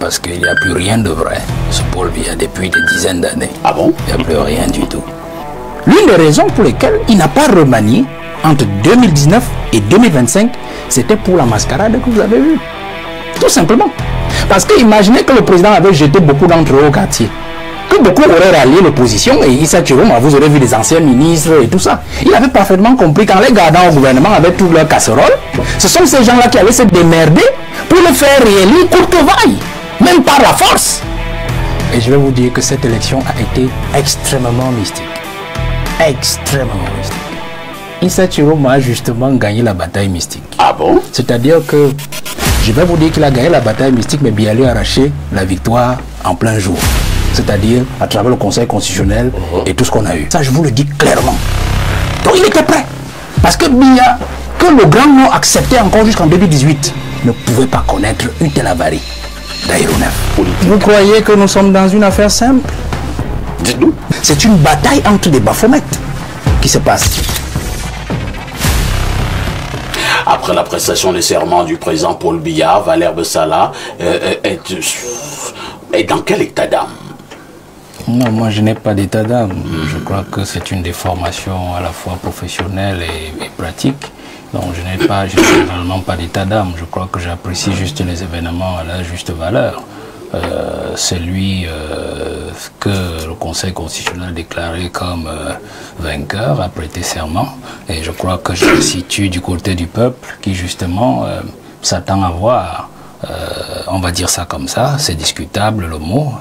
parce qu'il n'y a plus rien de vrai. Ce Paul Biya depuis des dizaines d'années. Ah bon? Il n'y a plus rien du tout. L'une des raisons pour lesquelles il n'a pas remanié entre 2019 et 2025, c'était pour la mascarade que vous avez vue. Tout simplement. Parce que imaginez que le président avait jeté beaucoup d'entre eux au quartier. Que beaucoup auraient rallié l'opposition et Issa Chiroma, vous aurez vu les anciens ministres et tout ça. Il avait parfaitement compris qu'en les gardant au gouvernement avec toutes leurs casseroles, ce sont ces gens-là qui allaient se démerder pour le faire réélire coûte que vaille, même par la force. Et je vais vous dire que cette élection a été extrêmement mystique. Extrêmement mystique. Issa Chiroma a justement gagné la bataille mystique. Ah bon? C'est-à-dire que, je vais vous dire qu'il a gagné la bataille mystique, mais bien lui arracher la victoire en plein jour. C'est-à-dire à travers le Conseil constitutionnel et tout ce qu'on a eu. Ça, je vous le dis clairement. Donc, il était prêt. Parce que Biya, que le grand nom accepté encore jusqu'en 2018, ne pouvait pas connaître une telle avarie d'aéronef. Vous croyez que nous sommes dans une affaire simple? Dites-nous. C'est une bataille entre des baphomettes qui se passe. Après la prestation de serment du président Paul Biya, Valère Bessala est dans quel état d'âme? Non, moi je n'ai pas d'état d'âme. Je crois que c'est une déformation à la fois professionnelle et pratique. Donc je n'ai vraiment pas d'état d'âme. Je crois que j'apprécie juste les événements à la juste valeur. Celui que le Conseil constitutionnel a déclaré comme vainqueur a prêté serment. Et je crois que je me situe du côté du peuple qui justement s'attend à voir, on va dire ça comme ça, c'est discutable le mot,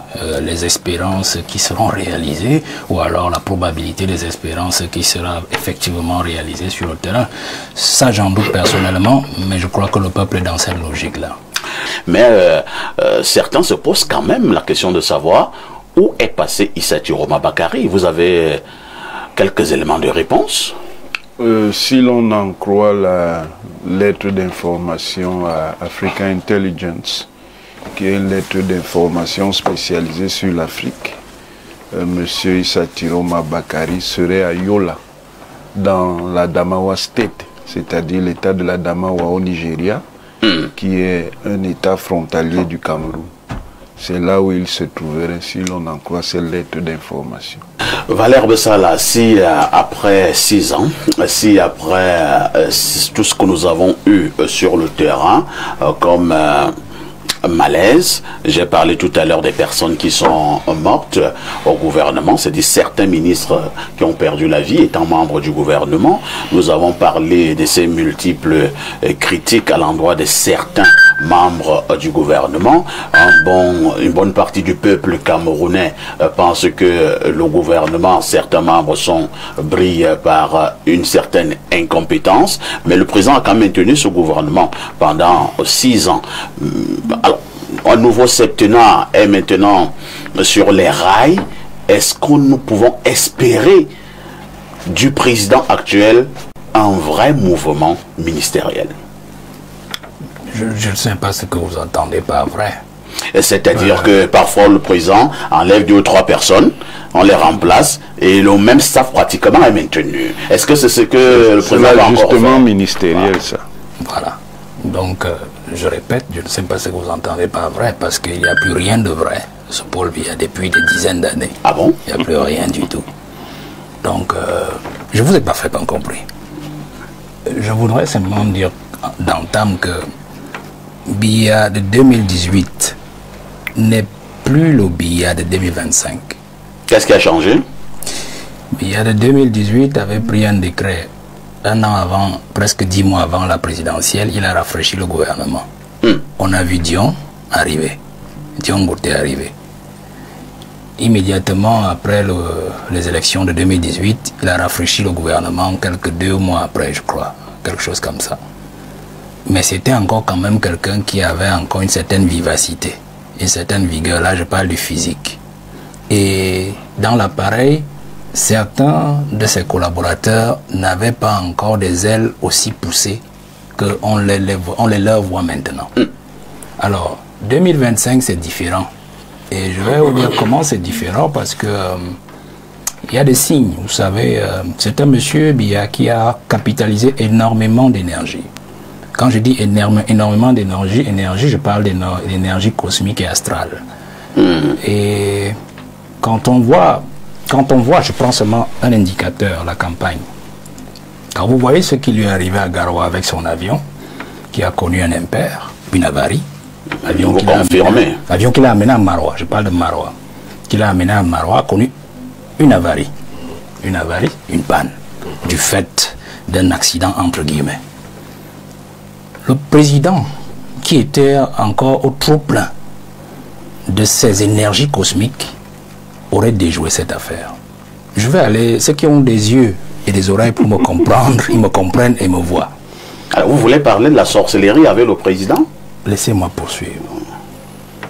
les espérances qui seront réalisées ou alors la probabilité des espérances qui sera effectivement réalisée sur le terrain. Ça j'en doute personnellement, mais je crois que le peuple est dans cette logique-là. Mais certains se posent quand même la question de savoir où est passé Issa Chiroma Bakary. Vous avez quelques éléments de réponse? Si l'on en croit la lettre d'information à Africa Intelligence, qui est une lettre d'information spécialisée sur l'Afrique, Monsieur Issa Chiroma Bakary serait à Yola, dans l'Adamawa State, c'est-à-dire l'état de l'Adamawa au Nigeria, qui est un état frontalier du Cameroun. C'est là où il se trouverait si l'on en croit ces lettres d'information. Valère Bessala, si après 6 ans, si après tout ce que nous avons eu sur le terrain comme malaise, j'ai parlé tout à l'heure des personnes qui sont mortes au gouvernement, c'est-à-dire certains ministres qui ont perdu la vie étant membres du gouvernement. Nous avons parlé de ces multiples critiques à l'endroit de certains membres du gouvernement. Une bonne partie du peuple camerounais pense que le gouvernement, certains membres brillent par une certaine incompétence, mais le président a quand même tenu ce gouvernement pendant 6 ans. Alors, un nouveau septennat est maintenant sur les rails. Est-ce que nous pouvons espérer du président actuel un vrai mouvement ministériel? Je ne sais pas ce que vous entendez par vrai. C'est-à-dire que parfois le président enlève 2 ou 3 personnes, on les remplace et le même staff pratiquement est maintenu. Est-ce que c'est ce que le président va encore justement faire? Ministériel, voilà. Ça. Voilà. Donc, je répète, je ne sais pas ce que vous entendez par vrai, parce qu'il n'y a plus rien de vrai. Ce Paul Biya depuis des dizaines d'années. Ah bon? Il n'y a plus rien du tout. Donc, je vous ai parfaitement compris. Je voudrais simplement dire d'entame que Biya de 2018 n'est plus le Biya de 2025. Qu'est-ce qui a changé? Biya de 2018 avait pris un décret 1 an avant, presque 10 mois avant la présidentielle, il a rafraîchi le gouvernement. On a vu Dion arriver, Dion Ngouté arriver. Immédiatement après les élections de 2018, il a rafraîchi le gouvernement quelques 2 mois après, je crois, quelque chose comme ça. Mais c'était encore quand même quelqu'un qui avait encore une certaine vivacité, une certaine vigueur. Là, je parle du physique. Et dans l'appareil, certains de ses collaborateurs n'avaient pas encore des ailes aussi poussées qu'on les leur voit maintenant. Alors, 2025, c'est différent. Et je vais vous dire comment c'est différent parce que il y a des signes. Vous savez, c'est un monsieur Biya qui a capitalisé énormément d'énergie. Quand je dis énormément d'énergie, je parle d'énergie cosmique et astrale. Et quand on voit, je prends seulement un indicateur, la campagne. Quand vous voyez ce qui lui est arrivé à Garoua avec son avion, qui a connu un impair, une avarie, avion qu'il a amené à Maroua, je parle de Maroua, qu'il a amené à Maroua, a connu une avarie, une panne, du fait d'un accident entre guillemets. Le président, qui était encore au trop plein de ses énergies cosmiques, aurait déjoué cette affaire. Je vais aller, ceux qui ont des yeux et des oreilles pour me comprendre, ils me comprennent et me voient. Alors vous voulez parler de la sorcellerie avec le président? Laissez-moi poursuivre.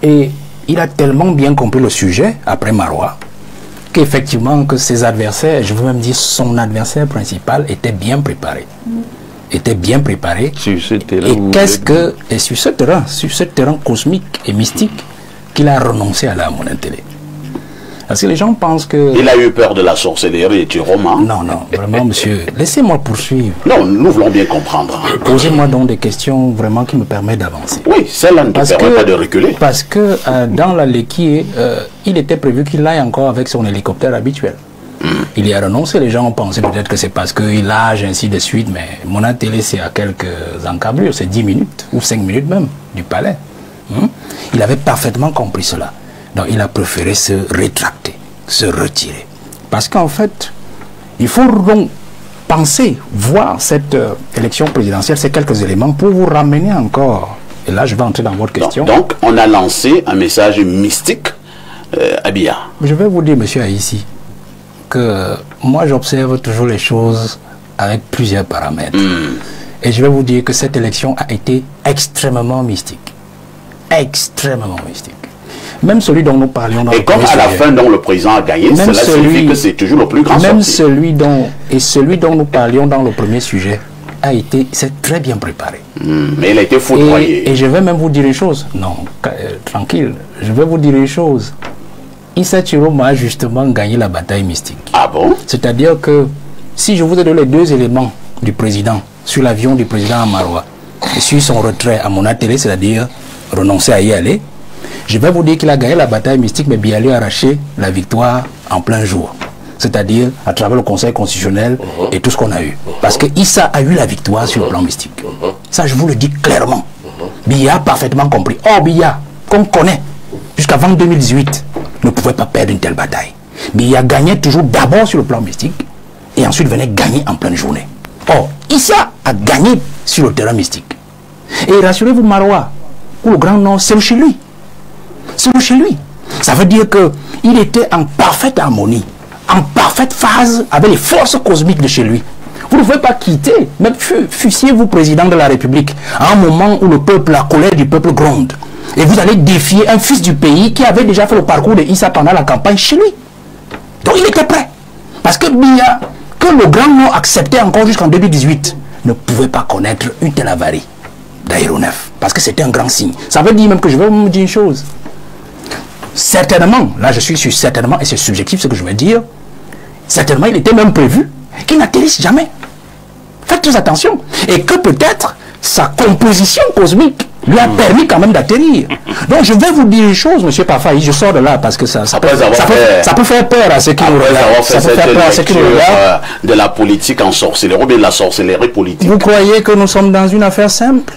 Et il a tellement bien compris le sujet, après Maroua, qu'effectivement que ses adversaires, je veux même dire son adversaire principal, était bien préparé. Sur ce terrain, et sur ce terrain cosmique et mystique, qu'il a renoncé à la monnaie-télé. Parce que les gens pensent que... Il a eu peur de la sorcellerie et du roman. Non, vraiment, monsieur, laissez-moi poursuivre. Non, nous voulons bien comprendre. Posez-moi donc des questions vraiment qui me permettent d'avancer. Oui, celle-là ne te permet pas de reculer. Parce que dans la Léquier, il était prévu qu'il aille encore avec son hélicoptère habituel. Il y a renoncé, les gens ont pensé peut-être que c'est parce qu'il nage, ainsi de suite, mais Mona Télé, c'est à quelques encablures, c'est 10 minutes, ou 5 minutes même, du palais. Il avait parfaitement compris cela. Donc il a préféré se rétracter, se retirer. Parce qu'en fait, il faut donc penser, voir cette élection présidentielle, ces quelques éléments, pour vous ramener encore. Et là, je vais entrer dans votre question. Donc on a lancé un message mystique à Biya. Je vais vous dire, monsieur Haïssi, que moi j'observe toujours les choses avec plusieurs paramètres. Et je vais vous dire que cette élection a été extrêmement mystique. Extrêmement mystique. Même celui dont nous parlions dans et comme à la fin dont le président a gagné, cela signifie que c'est toujours le plus grand même sorti. celui dont nous parlions dans le premier sujet c'est très bien préparé. Mais il a été foudroyé. Et je vais même vous dire une chose. Non, tranquille, je vais vous dire une chose. Issa Chiroma a justement gagné la bataille mystique. Ah bon? C'est-à-dire que si je vous ai donné les deux éléments du président sur l'avion du président à Maroua et sur son retrait à Mona Télé, c'est-à-dire renoncer à y aller, je vais vous dire qu'il a gagné la bataille mystique, mais bien lui a arraché la victoire en plein jour. C'est-à-dire à travers le Conseil constitutionnel et tout ce qu'on a eu. Parce que Issa a eu la victoire sur le plan mystique. Ça, je vous le dis clairement. Biya a parfaitement compris. Or, Biya, qu'on connaît jusqu'avant 2018, ne pouvait pas perdre une telle bataille. Biya gagnait toujours d'abord sur le plan mystique et ensuite venait gagner en pleine journée. Or, Issa a gagné sur le terrain mystique. Et rassurez-vous, Maroua, où le Grand Nord, c'est chez lui. C'est chez lui. Ça veut dire qu'il était en parfaite harmonie, en parfaite phase avec les forces cosmiques de chez lui. Vous ne pouvez pas quitter, même fussiez-vous président de la République, à un moment où la colère du peuple gronde. Et vous allez défier un fils du pays qui avait déjà fait le parcours de Issa pendant la campagne chez lui. Donc il était prêt. Parce que Biya, que le Grand Nord acceptait encore jusqu'en 2018, ne pouvait pas connaître une telle avarie d'aéronef. Parce que c'était un grand signe. Ça veut dire même que je vais vous dire une chose. Certainement, là je suis sur certainement, et c'est subjectif ce que je vais dire, certainement il était même prévu qu'il n'atterrisse jamais. Faites très attention. Et que peut-être sa composition cosmique lui a permis quand même d'atterrir. Donc je vais vous dire une chose, monsieur Pafaï, je sors de là parce que ça peut faire peur à ceux qui nous regardent. Ça peut faire peur à ceux qui nous regardent. De la politique en sorcellerie, ou bien de la sorcellerie politique. Vous croyez que nous sommes dans une affaire simple?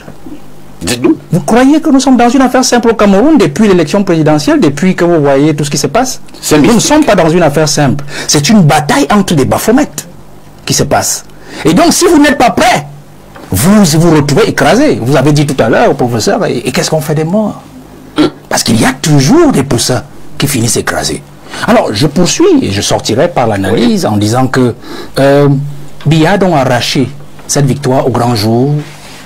Dites-nous. Vous croyez que nous sommes dans une affaire simple au Cameroun depuis l'élection présidentielle, depuis que vous voyez tout ce qui se passe? Nous ne sommes pas dans une affaire simple. C'est une bataille entre des Baphomet qui se passe. Et donc, si vous n'êtes pas prêt, vous vous retrouvez écrasé. Vous avez dit tout à l'heure au professeur, et qu'est-ce qu'on fait des morts? Parce qu'il y a toujours des poussins qui finissent écrasés. Alors, je poursuis et je sortirai par l'analyse en disant que Biya a arraché cette victoire au grand jour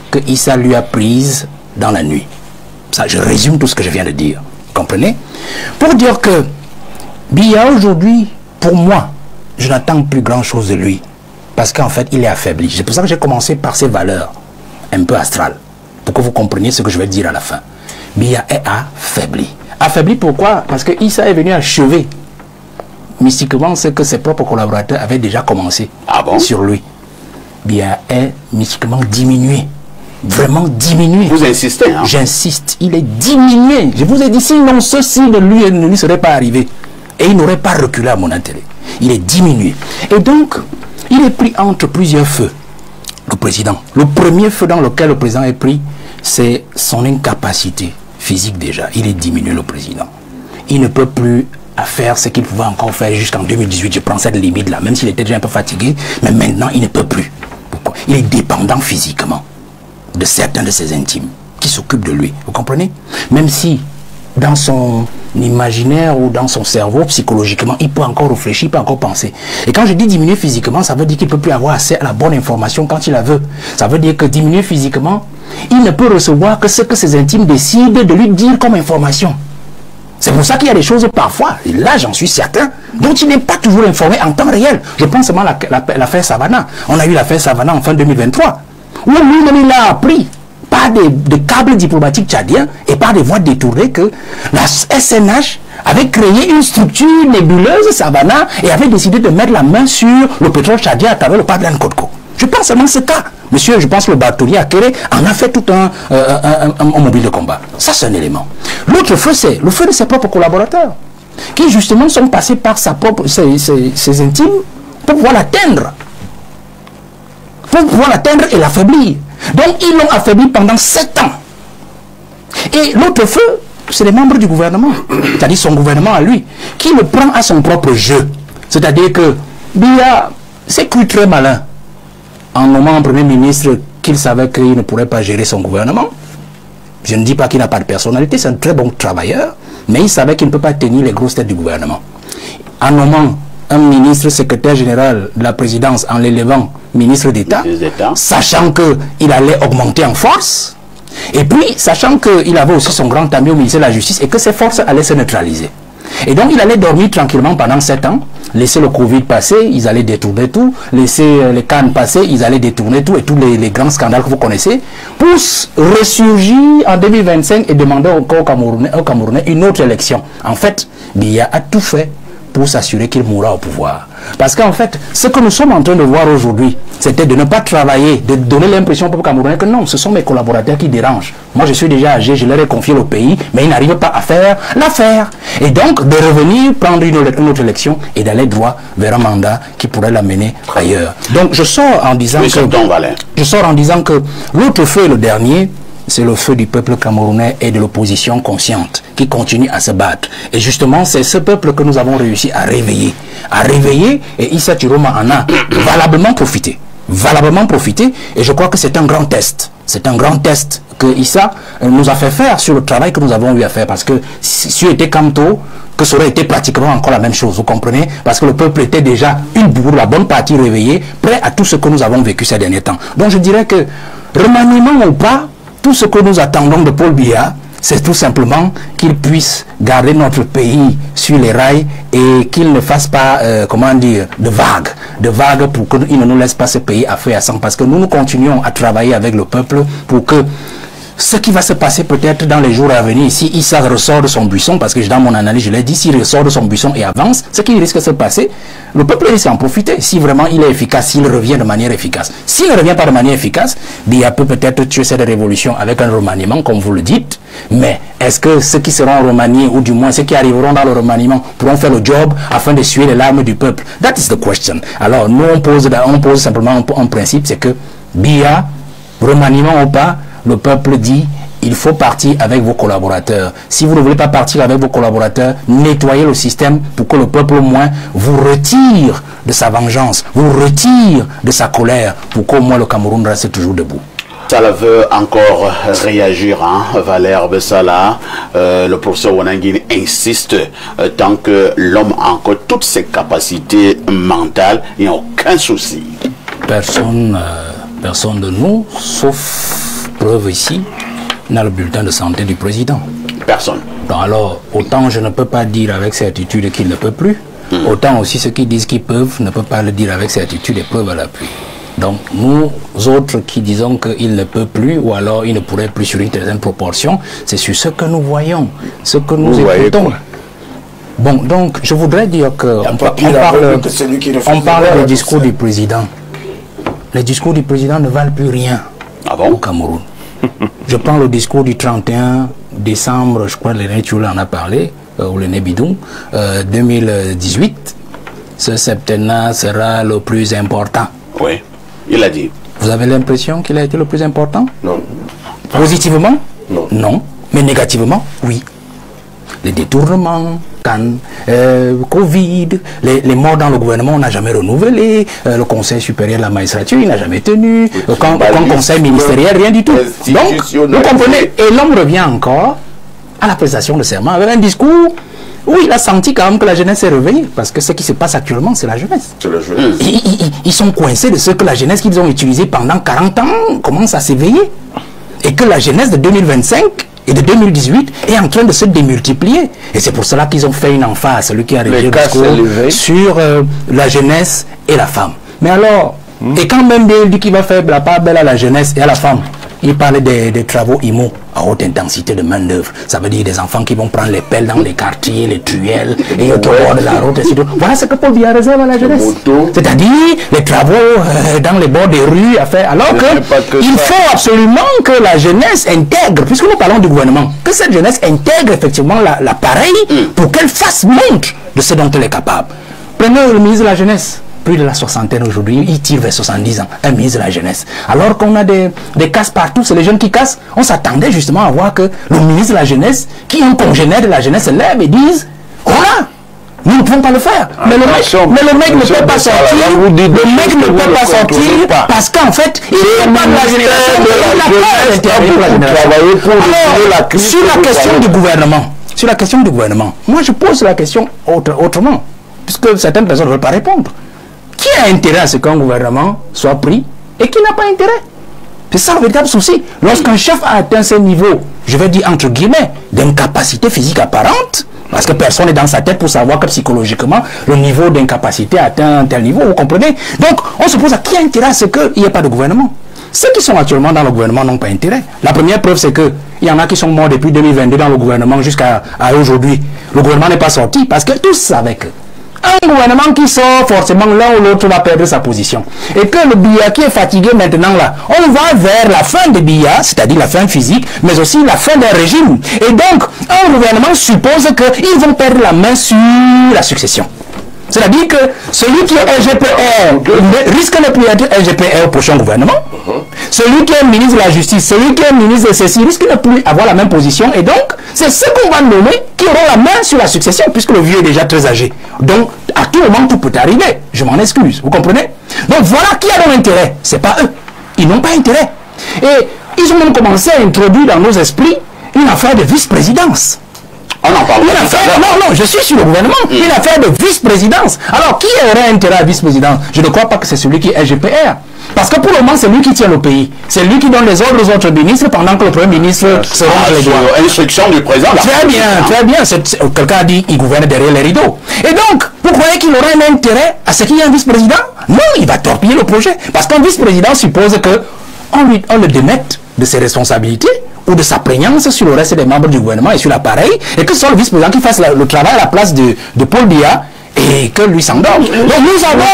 que Issa lui a prise dans la nuit. Ça, je résume tout ce que je viens de dire. Vous comprenez? Pour dire que Biya aujourd'hui, pour moi, je n'attends plus grand chose de lui. Parce qu'en fait, il est affaibli. C'est pour ça que j'ai commencé par ses valeurs un peu astrales. Pour que vous compreniez ce que je vais dire à la fin. Biya est affaibli. Affaibli pourquoi? Parce que Issa est venu achever mystiquement ce que ses propres collaborateurs avaient déjà commencé sur lui. Biya est mystiquement diminué. vraiment diminué. Vous insistez, hein? J'insiste, il est diminué. Je vous ai dit, sinon ceci ne lui serait pas arrivé. Et il n'aurait pas reculé à mon intérêt. Il est diminué. Et donc, il est pris entre plusieurs feux, le président. Le premier feu dans lequel le président est pris, c'est son incapacité physique déjà. Il est diminué, le président. Il ne peut plus faire ce qu'il pouvait encore faire jusqu'en 2018. Je prends cette limite-là, même s'il était déjà un peu fatigué. Mais maintenant, il ne peut plus. Pourquoi? Il est dépendant physiquement de certains de ses intimes qui s'occupent de lui. Vous comprenez? Même si dans son imaginaire ou dans son cerveau, psychologiquement, il peut encore réfléchir, il peut encore penser. Et quand je dis diminuer physiquement, ça veut dire qu'il ne peut plus avoir accès à la bonne information quand il la veut. Ça veut dire que diminuer physiquement, il ne peut recevoir que ce que ses intimes décident de lui dire comme information. C'est pour ça qu'il y a des choses parfois, et là j'en suis certain, dont il n'est pas toujours informé en temps réel. Je pense seulement à l'affaire Savannah. On a eu l'affaire Savannah en fin 2023, où lui-même il a appris par des câbles diplomatiques tchadiens et par des voies détournées que la SNH avait créé une structure nébuleuse, Savannah, et avait décidé de mettre la main sur le pétrole tchadien à travers le pipeline Codco. Je pense seulement à ce cas. Monsieur, je pense que le bâtonnier Akere en a fait tout un mobile de combat. Ça, c'est un élément. L'autre feu, c'est le feu de ses propres collaborateurs, qui justement sont passés par ses intimes pour pouvoir l'atteindre. Pour pouvoir l'atteindre et l'affaiblir. Donc, ils l'ont affaibli pendant 7 ans. Et l'autre feu, c'est les membres du gouvernement, c'est-à-dire son gouvernement à lui, qui le prend à son propre jeu. C'est-à-dire que Biya s'est cru très malin en nommant un premier ministre qu'il savait qu'il ne pourrait pas gérer son gouvernement. Je ne dis pas qu'il n'a pas de personnalité, c'est un très bon travailleur, mais il savait qu'il ne peut pas tenir les grosses têtes du gouvernement. En nommant un ministre secrétaire général de la présidence, en l'élevant ministre d'État, sachant qu'il allait augmenter en force, et puis sachant qu'il avait aussi son grand ami au ministère de la Justice et que ses forces allaient se neutraliser. Et donc il allait dormir tranquillement pendant 7 ans, laisser le Covid passer, ils allaient détourner tout, laisser les Cannes passer, ils allaient détourner tout et tous les grands scandales que vous connaissez, pour ressurgir en 2025 et demander encore aux Camerounais une autre élection. En fait, Biya a tout fait pour s'assurer qu'il mourra au pouvoir. Parce qu'en fait, ce que nous sommes en train de voir aujourd'hui, c'était de ne pas travailler, de donner l'impression au peuple camerounais que non, ce sont mes collaborateurs qui dérangent. Moi, je suis déjà âgé, je leur ai confié le pays, mais ils n'arrivent pas à faire l'affaire. Et donc, de revenir prendre une autre élection et d'aller droit vers un mandat qui pourrait l'amener ailleurs. Donc, je sors en disant que l'autre feu, le dernier, c'est le feu du peuple camerounais et de l'opposition consciente qui continue à se battre. Et justement, c'est ce peuple que nous avons réussi à réveiller. Et Issa Chiroma en a valablement profité. Et je crois que c'est un grand test. C'est un grand test que Issa nous a fait faire sur le travail que nous avons eu à faire. Parce que si était Kamto, que ça aurait été pratiquement encore la même chose, vous comprenez? Parce que le peuple était déjà pour la bonne partie réveillé, prêt à tout ce que nous avons vécu ces derniers temps. Donc je dirais que, remaniement ou pas, tout ce que nous attendons de Paul Biya, c'est tout simplement qu'il puisse garder notre pays sur les rails et qu'il ne fasse pas, de vagues pour qu'il ne nous laisse pas ce pays à feu et à sang. Parce que nous continuons à travailler avec le peuple pour que ce qui va se passer peut-être dans les jours à venir, si Issa ressort de son buisson, parce que dans mon analyse, je l'ai dit, s'il ressort de son buisson et avance, ce qui risque de se passer, le peuple risque d'en profiter. Si vraiment il est efficace, s'il revient de manière efficace. S'il ne revient pas de manière efficace, Biya peut peut-être tuer cette révolution avec un remaniement, comme vous le dites, mais est-ce que ceux qui seront remaniés, ou du moins ceux qui arriveront dans le remaniement, pourront faire le job afin de suer les larmes du peuple? That is the question. Alors, nous, on pose simplement un principe, c'est que Biya, remaniement ou pas, le peuple dit, il faut partir avec vos collaborateurs. Si vous ne voulez pas partir avec vos collaborateurs, nettoyez le système pour que le peuple au moins vous retire de sa vengeance, vous retire de sa colère, pour qu'au moins le Cameroun reste toujours debout. Ça veut encore réagir, hein, Valère Bessala. Le professeur Wanangini insiste, tant que l'homme a encore toutes ses capacités mentales, il n'y a aucun souci. Personne de nous, sauf preuve ici, n'a le bulletin de santé du président. Personne. Donc alors, autant je ne peux pas dire avec certitude qu'il ne peut plus, autant aussi ceux qui disent qu'ils peuvent ne peuvent pas le dire avec certitude et preuve à l'appui. Donc nous autres qui disons qu'il ne peut plus ou alors il ne pourrait plus sur une certaine proportion, c'est sur ce que nous voyons, ce que nous écoutons. Bon, donc je voudrais dire que on parle du discours du président. Les discours du président ne valent plus rien au Cameroun. Je prends le discours du 31 décembre, je crois que René Tchoula en a parlé, ou René Bidou, 2018. Ce septennat sera le plus important. Oui, il a dit. Vous avez l'impression qu'il a été le plus important? Non. Positivement? Non. Non. Mais négativement? Oui. Les détournements, Covid, les morts dans le gouvernement, on n'a jamais renouvelé, le Conseil supérieur de la magistrature, il n'a jamais tenu, quand Conseil ministériel, rien du tout. Donc, vous comprenez, et l'homme revient encore à la prestation de serment avec un discours où il a senti quand même que la jeunesse s'est réveillée, parce que ce qui se passe actuellement, c'est la jeunesse. C'est la jeunesse. Ils sont coincés de ce que la jeunesse qu'ils ont utilisée pendant 40 ans commence à s'éveiller. Et que la jeunesse de 2025 et de 2018 est en train de se démultiplier. Et c'est pour cela qu'ils ont fait une emphase, celui qui a rédigé le discours sur la jeunesse et la femme. Mais alors, et quand même il dit qu'il va faire la part belle à la jeunesse et à la femme, il parlait des travaux IMO à haute intensité de main d'œuvre. Ça veut dire des enfants qui vont prendre les pelles dans les quartiers, les truelles, et au bord de la route, et tout. Voilà ce que Paul Biya réserve à la jeunesse. C'est-à-dire les travaux dans les bords des rues à faire. Alors il faut absolument que la jeunesse intègre, puisque nous parlons du gouvernement, que cette jeunesse intègre effectivement l'appareil pour qu'elle fasse montre de ce dont elle est capable. Prenez le ministre de la Jeunesse. Plus de la soixantaine aujourd'hui, il tire vers 70 ans, un ministre de la jeunesse. Alors qu'on a des casses partout, c'est les jeunes qui cassent. On s'attendait justement à voir que le ministre de la jeunesse, qui est un congénère de la jeunesse, se lève et dise, voilà, nous ne pouvons pas le faire. Mais le mec ne peut pas sortir, le mec ne peut pas sortir parce qu'en fait, il n'est pas de la génération, il n'a pas Alors, sur la question du gouvernement, moi je pose la question autrement, puisque certaines personnes ne veulent pas répondre. Qui a intérêt à ce qu'un gouvernement soit pris et qui n'a pas intérêt? C'est ça le véritable souci. Lorsqu'un chef a atteint ce niveau, je vais dire entre guillemets, d'incapacité physique apparente, parce que personne n'est dans sa tête pour savoir que psychologiquement, le niveau d'incapacité atteint un tel niveau, vous comprenez? Donc, on se pose à qui a intérêt à ce qu'il n'y ait pas de gouvernement? Ceux qui sont actuellement dans le gouvernement n'ont pas intérêt. La première preuve, c'est qu'il y en a qui sont morts depuis 2022 dans le gouvernement jusqu'à aujourd'hui. Le gouvernement n'est pas sorti parce que tous savaient que un gouvernement qui sort, forcément l'un ou l'autre va perdre sa position. Et que le Biya qui est fatigué maintenant là, on va vers la fin de Biya, c'est-à-dire la fin physique, mais aussi la fin d'un régime. Et donc, un gouvernement suppose qu'ils vont perdre la main sur la succession. C'est-à-dire que celui qui est LGPR risque de ne plus être LGPR au prochain gouvernement. Celui qui est ministre de la Justice, celui qui est ministre de ceci risque de ne plus avoir la même position. Et donc, c'est ce qu'on va nommer qui auront la main sur la succession, puisque le vieux est déjà très âgé. Donc, à tout moment, tout peut arriver. Je m'en excuse. Vous comprenez? Donc, voilà qui a donc intérêt. Ce n'est pas eux. Ils n'ont pas intérêt. Et ils ont même commencé à introduire dans nos esprits une affaire de vice-présidence. On en parle non, je suis sur le gouvernement. Une affaire de vice-présidence. Alors, qui aurait intérêt à vice-présidence? Je ne crois pas que c'est celui qui est LGPR. Parce que pour le moment, c'est lui qui tient le pays. C'est lui qui donne les ordres aux autres ministres pendant que le Premier ministre se range les doigts. Instruction du président. Très bien, très bien. Quelqu'un a dit qu'il gouverne derrière les rideaux. Et donc, vous croyez qu'il aurait un intérêt à ce qu'il y ait un vice-président? Non, il va torpiller le projet. Parce qu'un vice-président suppose qu'on le démette de ses responsabilités ou de sa prégnance sur le reste des membres du gouvernement et sur l'appareil, et que ce soit le vice-président qui fasse le travail à la place de Paul Biya, et que lui s'endorme. Donc nous avons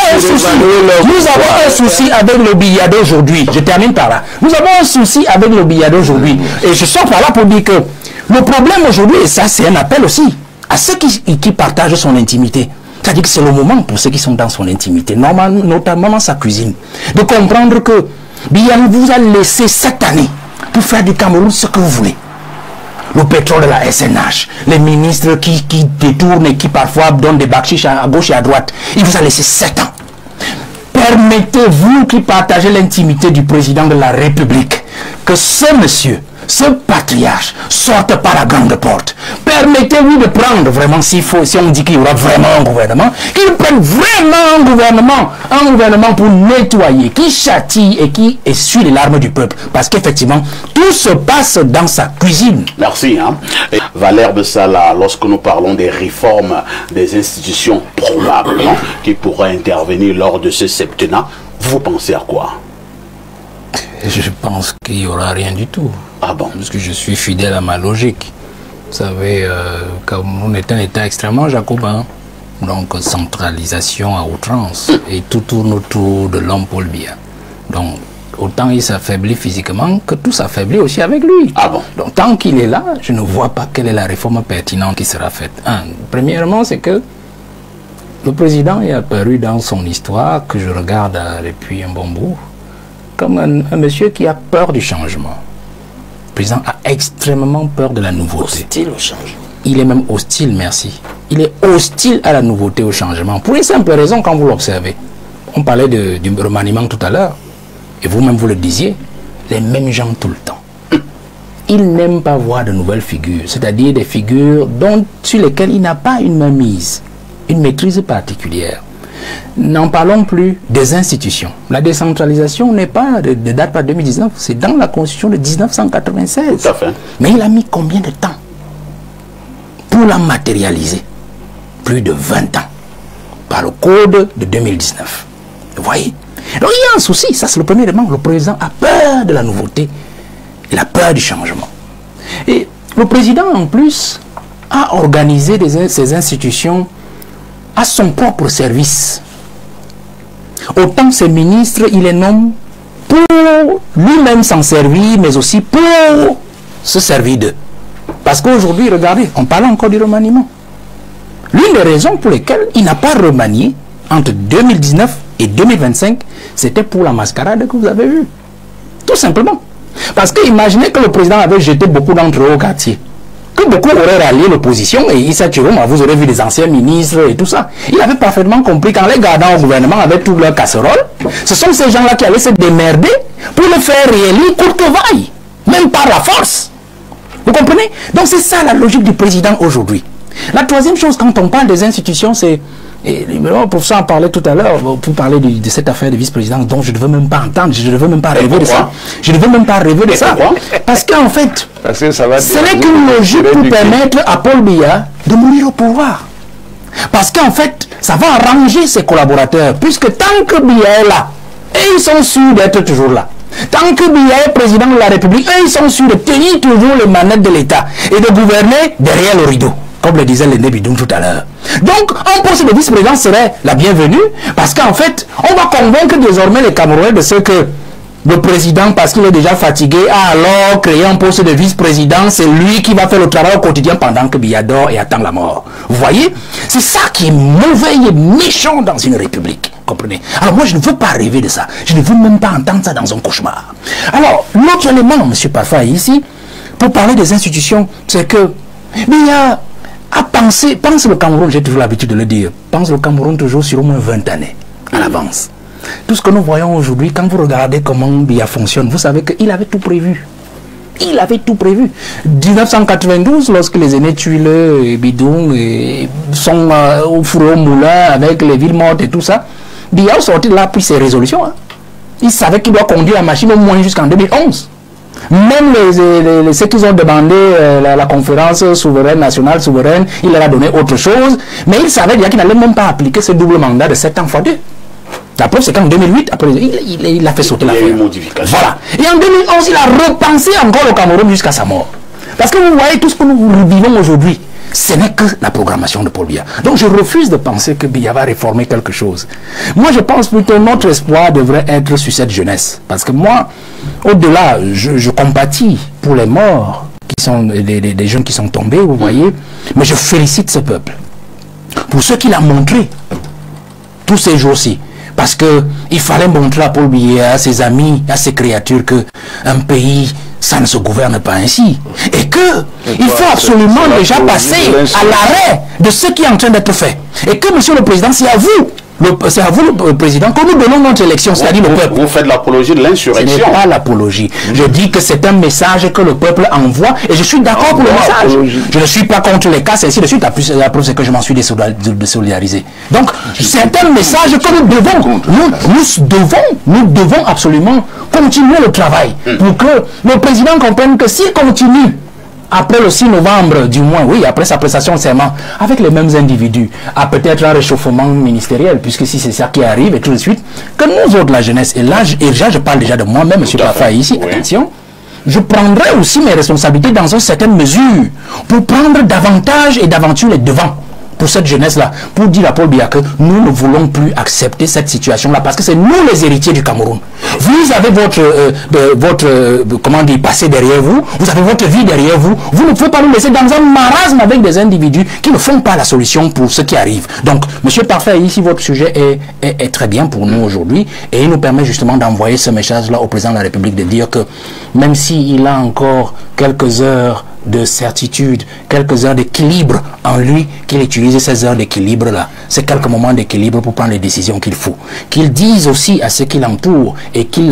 un souci avec le Biya d'aujourd'hui. Je termine par là. Nous avons un souci avec le Biya d'aujourd'hui. Et je sors par là pour dire que le problème aujourd'hui, et ça c'est un appel aussi, à ceux qui partagent son intimité. C'est-à-dire que c'est le moment pour ceux qui sont dans son intimité, notamment dans sa cuisine, de comprendre que Biya vous a laissé cette année pour faire du Cameroun ce que vous voulez. Le pétrole de la SNH, les ministres qui détournent et qui parfois donnent des bakchiches à gauche et à droite. Il vous a laissé 7 ans. Permettez-vous qui partagez l'intimité du président de la République que ce monsieur, ce patriarche, sorte par la grande porte. Permettez-vous de prendre vraiment, si on dit qu'il y aura vraiment un gouvernement, qu'il prenne vraiment un gouvernement pour nettoyer, qui châtie et qui essuie les larmes du peuple. Parce qu'effectivement, tout se passe dans sa cuisine. Merci. Et Valère Bessala, lorsque nous parlons des réformes des institutions probablement qui pourraient intervenir lors de ce septennat, vous pensez à quoi? Je pense qu'il n'y aura rien du tout. Ah bon? Parce que je suis fidèle à ma logique. Vous savez, comme on est un État extrêmement jacobin, donc centralisation à outrance, et tout tourne autour de l'homme Paul Biya. Donc, autant il s'affaiblit physiquement que tout s'affaiblit aussi avec lui. Ah bon? Donc tant qu'il est là, je ne vois pas quelle est la réforme pertinente qui sera faite. Premièrement, c'est que le président est apparu dans son histoire, que je regarde depuis un bon bout, comme un monsieur qui a peur du changement. Le président a extrêmement peur de la nouveauté. Hostile au changement. Il est même hostile, merci. Il est hostile à la nouveauté, au changement. Pour une simple raison, quand vous l'observez. On parlait du remaniement tout à l'heure. Et vous-même, vous le disiez. Les mêmes gens tout le temps. Il n'aime pas voir de nouvelles figures. C'est-à-dire des figures sur lesquelles il n'a pas une mainmise, une maîtrise particulière. N'en parlons plus des institutions. La décentralisation n'est pas de date pas 2019. C'est dans la Constitution de 1996. Tout à fait. Mais il a mis combien de temps pour la matérialiser? Plus de 20 ans, par le code de 2019. Vous voyez? Donc il y a un souci, ça c'est le premier élément. Le président a peur de la nouveauté, il a peur du changement. Et le président en plus a organisé ces institutions à son propre service. Autant ses ministres, il les nomme pour lui-même s'en servir, mais aussi pour se servir d'eux. Parce qu'aujourd'hui, regardez, on parle encore du remaniement. L'une des raisons pour lesquelles il n'a pas remanié entre 2019 et 2025, c'était pour la mascarade que vous avez vue. Tout simplement. Parce que imaginez que le président avait jeté beaucoup d'entre eux au quartier. Que beaucoup auraient rallié l'opposition et Issa Chiroma, vous aurez vu les anciens ministres et tout ça. Il avait parfaitement compris qu'en les gardant au gouvernement avec toute leur casserole, ce sont ces gens-là qui allaient se démerder pour le faire réélire coûte que vaille, même par la force. Vous comprenez? Donc c'est ça la logique du président aujourd'hui. La troisième chose, quand on parle des institutions, c'est... Et le professeur en parlait tout à l'heure pour parler de cette affaire de vice-présidence dont je ne veux même pas entendre, je ne veux même pas rêver de ça. Je ne veux même pas rêver de ça. Parce qu'en fait, ce n'est qu'une logique pour permettre à Paul Biya de mourir au pouvoir. Parce qu'en fait, ça va arranger ses collaborateurs, puisque tant que Biya est là, et ils sont sûrs d'être toujours là. Tant que Biya est président de la République, eux, ils sont sûrs de tenir toujours les manettes de l'État et de gouverner derrière le rideau, comme le disait Léné Bidoum tout à l'heure. Donc, un poste de vice-président serait la bienvenue, parce qu'en fait, on va convaincre désormais les Camerounais de ce que le président, parce qu'il est déjà fatigué, a alors créé un poste de vice-président. C'est lui qui va faire le travail au quotidien pendant que Biya dort et attend la mort. Vous voyez? C'est ça qui est mauvais et méchant dans une république. Comprenez? Alors moi, je ne veux pas rêver de ça. Je ne veux même pas entendre ça dans un cauchemar. Alors, l'autre élément, M. Parfait, ici, pour parler des institutions, c'est que Biya pense le Cameroun, j'ai toujours l'habitude de le dire, pense le Cameroun toujours sur au moins 20 années à l'avance. Tout ce que nous voyons aujourd'hui, quand vous regardez comment Biya fonctionne, vous savez qu'il avait tout prévu. Il avait tout prévu. 1992, lorsque les aînés Tuile et Bidoum sont au four au moulin avec les villes mortes et tout ça, Biya a sorti de là puis ses résolutions. Hein. Il savait qu'il doit conduire la machine au moins jusqu'en 2011. Même ceux qui ont demandé la conférence souveraine, nationale souveraine, il leur a donné autre chose. Mais il savait déjà qu'il n'allait même pas appliquer ce double mandat de 7 ans x 2. La preuve, c'est qu'en 2008, après, il a fait sauter la feuille. Voilà. Et en 2011, il a repensé encore le Cameroun jusqu'à sa mort. Parce que vous voyez, tout ce que nous vivons aujourd'hui, ce n'est que la programmation de Paul Biya. Donc je refuse de penser que Biya va réformer quelque chose. Moi, je pense plutôt que notre espoir devrait être sur cette jeunesse. Parce que moi, au-delà, je compatis pour les morts, qui sont des jeunes qui sont tombés, vous voyez. Mais je félicite ce peuple pour ce qu'il a montré tous ces jours-ci. Parce qu'il fallait montrer à Paul Biya, à ses amis, à ses créatures qu'un pays, ça ne se gouverne pas ainsi. Et qu'il faut absolument déjà passer à l'arrêt de ce qui est en train d'être fait. Et que, monsieur le président, c'est à vous, le président, que nous donnons notre élection, c'est-à-dire le peuple. Vous faites l'apologie de l'insurrection. Ce n'est pas l'apologie. Je dis que c'est un message que le peuple envoie et je suis d'accord pour le message. Je ne suis pas contre les cas, c'est ainsi de suite. La preuve, c'est que je m'en suis désolidarisé. Donc, c'est un message que nous devons absolument continuer le travail pour que le président comprenne que s'il continue après le 6 novembre, du moins, oui, après sa prestation de serment, avec les mêmes individus, à peut-être un réchauffement ministériel, puisque si c'est ça qui arrive, et tout de suite, que nous autres, la jeunesse, et là, je parle déjà de moi-même, M. Parfait, ici, oui. Attention, je prendrai aussi mes responsabilités dans une certaine mesure, pour prendre davantage et d'aventure les devants. pour cette jeunesse-là, pour dire à Paul Biya que nous ne voulons plus accepter cette situation-là parce que c'est nous les héritiers du Cameroun. Vous avez comment dire, passé derrière vous, vous avez votre vie derrière vous, vous ne pouvez pas nous laisser dans un marasme avec des individus qui ne font pas la solution pour ce qui arrive. Donc, Monsieur Parfait, ici, votre sujet est très bien pour nous aujourd'hui et il nous permet justement d'envoyer ce message-là au président de la République, de dire que même s'il a encore quelques heures de certitude, quelques heures d'équilibre en lui, qu'il utilise ces heures d'équilibre-là, c'est quelques moments d'équilibre pour prendre les décisions qu'il faut. Qu'il dise aussi à ceux qui l'entourent et qui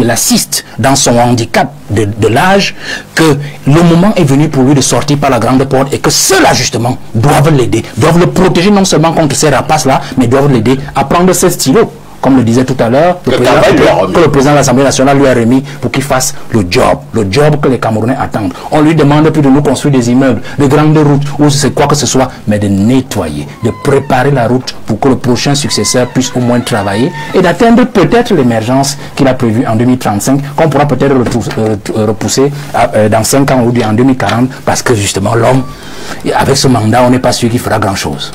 l'assistent dans son handicap de l'âge, que le moment est venu pour lui de sortir par la grande porte et que ceux-là, justement, doivent l'aider, doivent le protéger non seulement contre ces rapaces-là, mais doivent l'aider à prendre ses stylos. Comme le disait tout à l'heure, que le président de l'Assemblée nationale lui a remis pour qu'il fasse le job que les Camerounais attendent. On lui demande plus de nous construire des immeubles, de grandes routes, ou c'est quoi que ce soit, mais de nettoyer, de préparer la route pour que le prochain successeur puisse au moins travailler et d'atteindre peut-être l'émergence qu'il a prévue en 2035, qu'on pourra peut-être repousser dans 5 ans ou en 2040, parce que justement l'homme, avec ce mandat, on n'est pas sûr qu'il fera grand-chose.